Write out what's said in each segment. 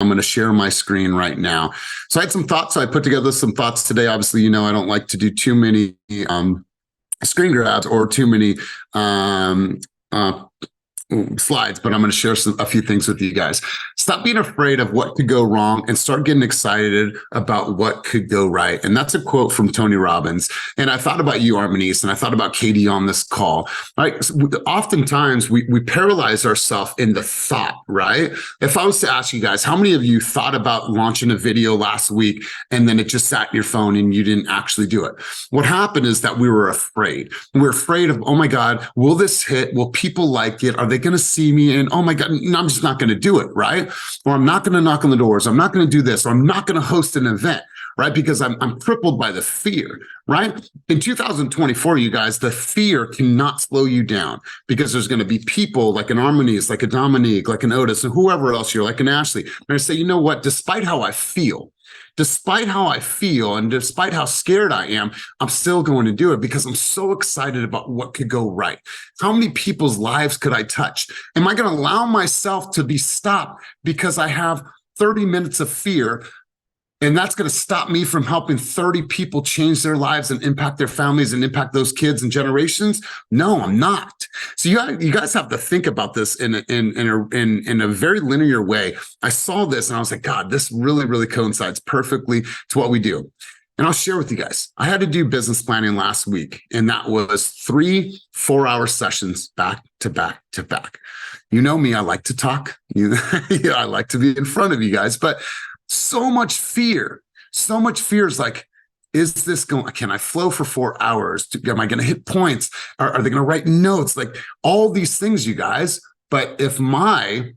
I'm going to share my screen right now. So I had some thoughts. So I put together some thoughts today. Obviously, I don't like to do too many screen grabs or too many uh, slides, but I'm going to share a few things with you guys. Stop being afraid of what could go wrong and start getting excited about what could go right. And that's a quote from Tony Robbins. And I thought about you, Armenice, and I thought about Katie on this call, right? So oftentimes we paralyze ourselves in the thought, right? If I was to ask you guys, how many of you thought about launching a video last week and then it just sat in your phone and you didn't actually do it? What happened is that we were afraid. We're afraid of, oh my God, will this hit? Will people like it? Are they going to see me? And oh my God, no, I'm just not going to do it, right? Or I'm not going to knock on the doors. I'm not going to do this. Or I'm not going to host an event, right? Because I'm crippled by the fear, right? In 2024, you guys, the fear cannot slow you down because there's going to be people like an Armenice, like a Dominique, like an Otis, and whoever else you're, like an Ashley. They're going to say, you know what? Despite how I feel, and despite how scared I am, I'm still going to do it because I'm so excited about what could go right. How many people's lives could I touch? Am I going to allow myself to be stopped because I have 30 minutes of fear? And that's going to stop me from helping 30 people change their lives and impact their families and impact those kids and generations? No, I'm not. So you guys have to think about this in a very linear way. I saw this and I was like, God, this really, really coincides perfectly to what we do. And I'll share with you guys. I had to do business planning last week, and that was 3 4-hour sessions back to back to back. You know me, I like to talk. I like to be in front of you guys, but so much fear is like, is this going, can I flow for 4 hours? Am I going to hit points? Are they going to write notes? Like all these things, you guys. But if my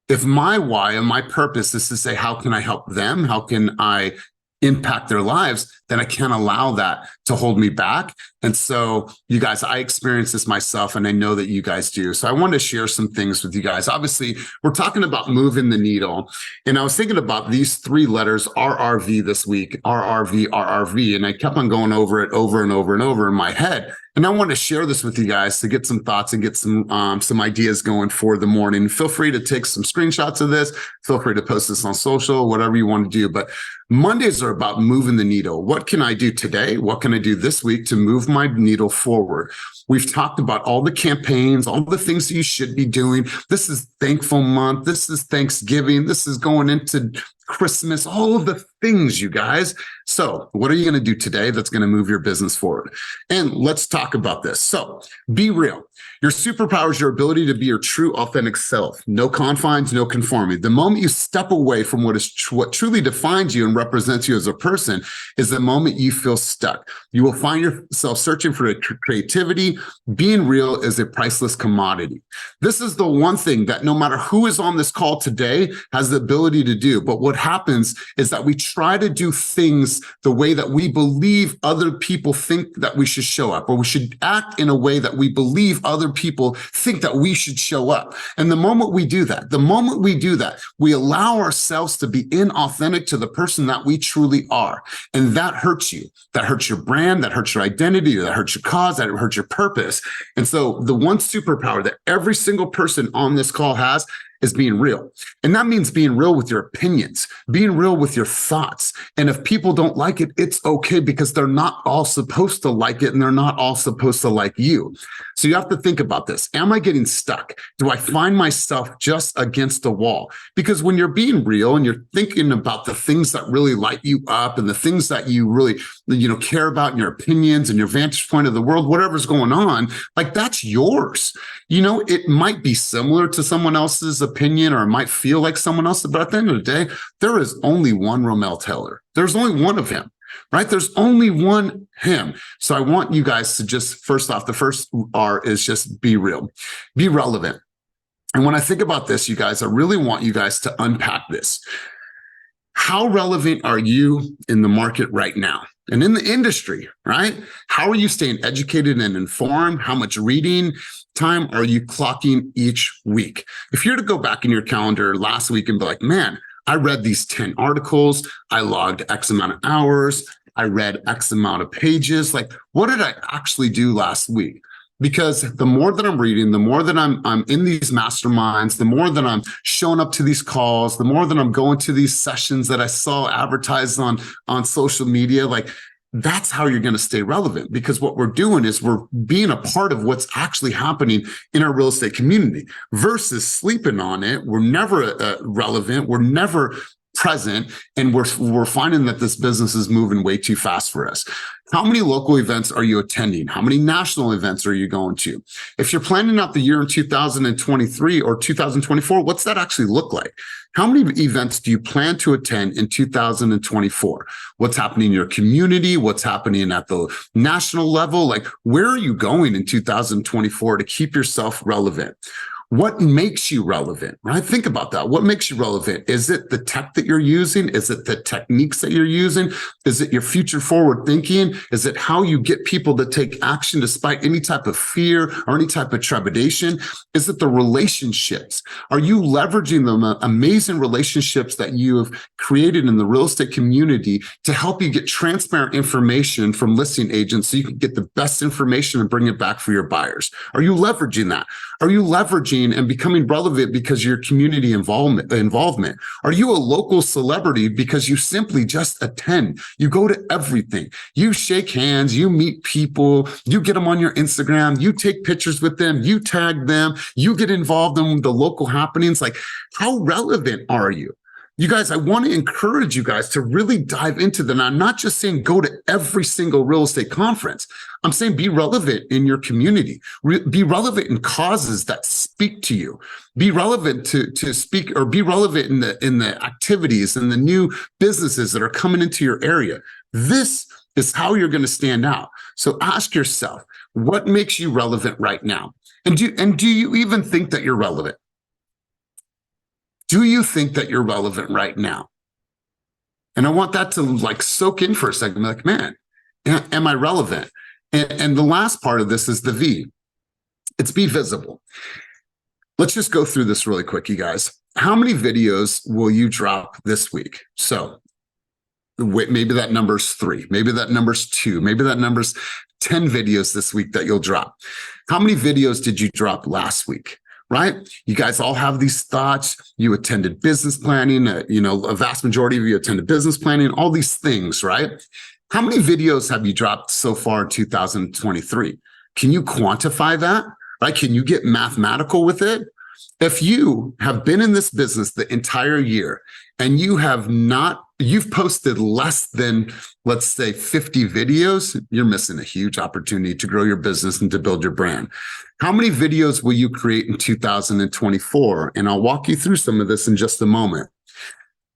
why and my purpose is to say, how can I help them? How can I impact their lives? Then I can't allow that to hold me back. And so you guys, I experienced this myself and I know that you guys do. So I want to share some things with you guys. Obviously, we're talking about moving the needle. And I was thinking about these 3 letters, RRV this week, RRV, RRV. And I kept on going over it over and over and over in my head. And I want to share this with you guys to get some thoughts and get some ideas going for the morning. Feel free to take some screenshots of this. Feel free to post this on social, whatever you want to do. But Mondays are about moving the needle. What can I do today? What can I do this week to move my needle forward? We've talked about all the campaigns, all the things that you should be doing. This is Thankful Month. This is Thanksgiving. This is going into Christmas, all of the things, you guys. So what are you going to do today that's going to move your business forward? And let's talk about this. So be real. Your superpower is your ability to be your true, authentic self. No confines, no conformity. The moment you step away from what truly defines you and represents you as a person is the moment you feel stuck. You will find yourself searching for creativity. Being real is a priceless commodity. This is the one thing that no matter who is on this call today has the ability to do. But what happens is that we try to do things the way that we believe other people think that we should show up, or we should act in a way that we believe other people think that we should show up. And the moment we do that, we allow ourselves to be inauthentic to the person that we truly are. And that hurts you. That hurts your brand, that hurts your identity, that hurts your cause, that hurts your purpose. And so the one superpower that every single person on this call has is being real. And that means being real with your opinions, being real with your thoughts. And if people don't like it, it's okay, because they're not all supposed to like it and they're not all supposed to like you. So you have to think about this. Am I getting stuck? Do I find myself just against the wall? Because when you're being real and you're thinking about the things that really light you up and the things that you really, care about, and your opinions and your vantage point of the world, whatever's going on, like that's yours. It might be similar to someone else's opinion, or it might feel like someone else, but at the end of the day, there is only one Romel Taylor. There's only one of him, right? There's only one him. So I want you guys to just, first off, the first R is just be real, be relevant. And when I think about this, you guys, I really want you guys to unpack this. How relevant are you in the market right now? And in the industry, right? How are you staying educated and informed? How much reading time are you clocking each week? If you're to go back in your calendar last week and be like, man, I read these 10 articles, I logged X amount of hours, I read X amount of pages. Like, what did I actually do last week? Because the more that I'm reading, the more that I'm in these masterminds, the more that I'm showing up to these calls, the more that I'm going to these sessions that I saw advertised on social media, like that's how you're going to stay relevant. Because what we're doing is we're being a part of what's actually happening in our real estate community versus sleeping on it. We're never relevant. We're never present, and we're finding that this business is moving way too fast for us. How many local events are you attending? How many national events are you going to? If you're planning out the year in 2023 or 2024, what's that actually look like? How many events do you plan to attend in 2024? What's happening in your community? What's happening at the national level? Like, where are you going in 2024 to keep yourself relevant? What makes you relevant, right? Think about that. What makes you relevant? Is it the tech that you're using? Is it the techniques that you're using? Is it your future forward thinking? Is it how you get people to take action despite any type of fear or any type of trepidation? Is it the relationships? Are you leveraging the amazing relationships that you have created in the real estate community to help you get transparent information from listing agents so you can get the best information and bring it back for your buyers? Are you leveraging that? Are you leveraging and becoming relevant because of your community involvement? Are you a local celebrity because you simply just attend? You go to everything. You shake hands, you meet people, you get them on your Instagram, you take pictures with them, you tag them, you get involved in the local happenings. Like, how relevant are you? You guys, I want to encourage you guys to really dive into that. I'm not just saying go to every single real estate conference. I'm saying be relevant in your community. Be relevant in causes that speak to you. Be relevant to speak, or be relevant in the activities and the new businesses that are coming into your area. This is how you're going to stand out. So ask yourself, what makes you relevant right now? And do you even think that you're relevant? Do you think that you're relevant right now? And I want that to like soak in for a second. Like, man, am I relevant? And the last part of this is the V. It's be visible. Let's just go through this really quick, you guys. How many videos will you drop this week? So maybe that number's 3, maybe that number's 2, maybe that number's 10 videos this week that you'll drop. How many videos did you drop last week? Right? You guys all have these thoughts. You attended business planning, a vast majority of you attended business planning, all these things, right? How many videos have you dropped so far in 2023? Can you quantify that? Right? Can you get mathematical with it? If you have been in this business the entire year and you've posted less than, let's say, 50 videos, you're missing a huge opportunity to grow your business and to build your brand. How many videos will you create in 2024? And I'll walk you through some of this in just a moment.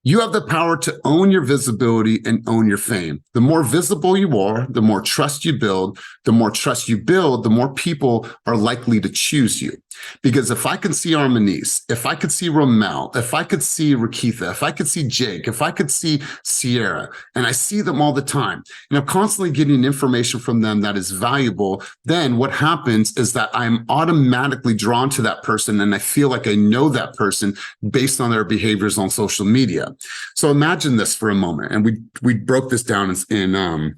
You have the power to own your visibility and own your fame. The more visible you are, the more trust you build. The more trust you build, the more people are likely to choose you. Because if I could see Armanise, if I could see Romel, if I could see Rakitha, if I could see Jake, if I could see Sierra, and I see them all the time, and I'm constantly getting information from them that is valuable, then what happens is that I'm automatically drawn to that person, and I feel like I know that person based on their behaviors on social media. So imagine this for a moment, and we broke this down in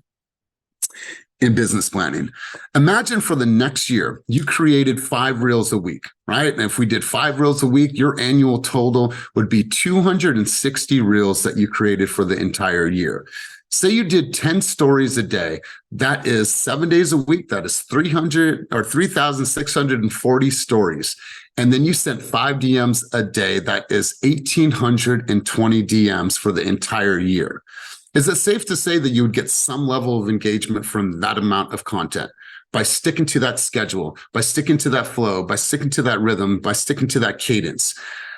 business planning. Imagine for the next year, you created 5 reels a week, right? And if we did 5 reels a week, your annual total would be 260 reels that you created for the entire year. Say you did 10 stories a day. That is 7 days a week. That is 3,640 stories. And then you sent 5 DMs a day. That is 1,820 DMs for the entire year. Is it safe to say that you would get some level of engagement from that amount of content by sticking to that schedule, by sticking to that flow, by sticking to that rhythm, by sticking to that cadence?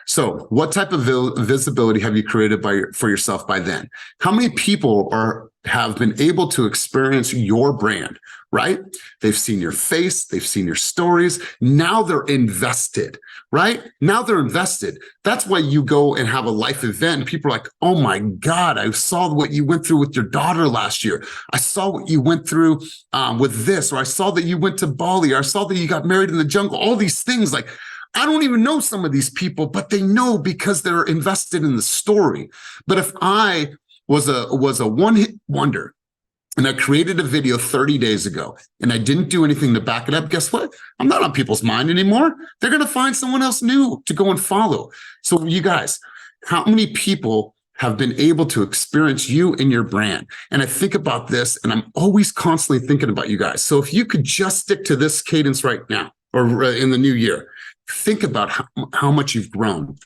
So what type of visibility have you created for yourself by then? How many people have been able to experience your brand, right? They've seen your face, they've seen your stories. Now they're invested, right? Now they're invested. That's why you go and have a life event and people are like, oh my God, I saw what you went through with your daughter last year. I saw what you went through with this, or I saw that you went to Bali, or I saw that you got married in the jungle, all these things. Like, I don't even know some of these people, but they know because they're invested in the story. But if I was a one-hit wonder, and I created a video 30 days ago and I didn't do anything to back it up, guess what? I'm not on people's mind anymore. They're going to find someone else new to go and follow. So you guys, how many people have been able to experience you and your brand? And I think about this and I'm always constantly thinking about you guys. So if you could just stick to this cadence right now or in the new year, think about how much you've grown.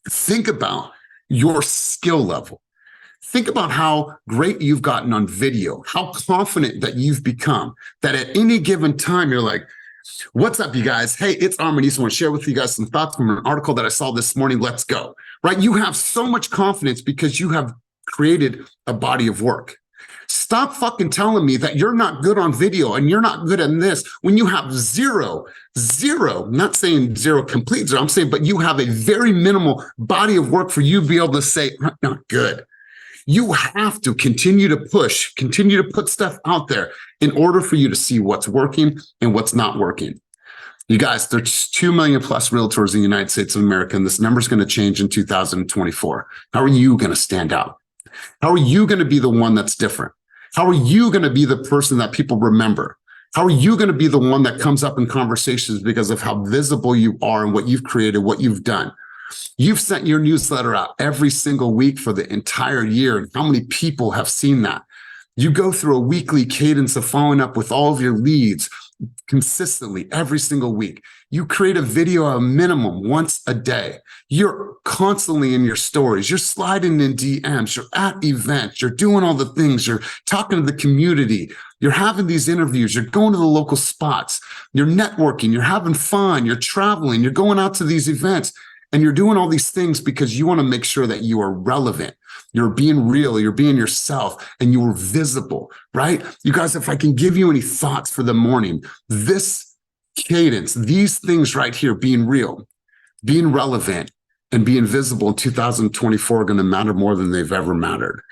Think about your skill level. Think about how great you've gotten on video, how confident that you've become, that at any given time, you're like, what's up, you guys? Hey, it's Armanise. I want to share with you guys some thoughts from an article that I saw this morning. Let's go, right? You have so much confidence because you have created a body of work. Stop fucking telling me that you're not good on video and you're not good at this when you have zero, I'm not saying zero complete zero, I'm saying, but you have a very minimal body of work for you to be able to say, not good. You have to continue to push, continue to put stuff out there in order for you to see what's working and what's not working. You guys, there's 2 million plus realtors in the United States of America, and this number is going to change in 2024. How are you going to stand out? How are you going to be the one that's different? How are you going to be the person that people remember? How are you going to be the one that comes up in conversations because of how visible you are and what you've created, what you've done? You've sent your newsletter out every single week for the entire year. And how many people have seen that? You go through a weekly cadence of following up with all of your leads consistently every single week. You create a video a minimum once a day. You're constantly in your stories. You're sliding in DMs. You're at events. You're doing all the things. You're talking to the community. You're having these interviews. You're going to the local spots. You're networking. You're having fun. You're traveling. You're going out to these events. And you're doing all these things because you want to make sure that you are relevant. You're being real, you're being yourself, and you are visible, right? You guys, if I can give you any thoughts for the morning, this cadence, these things right here, being real, being relevant, and being visible in 2024 are going to matter more than they've ever mattered.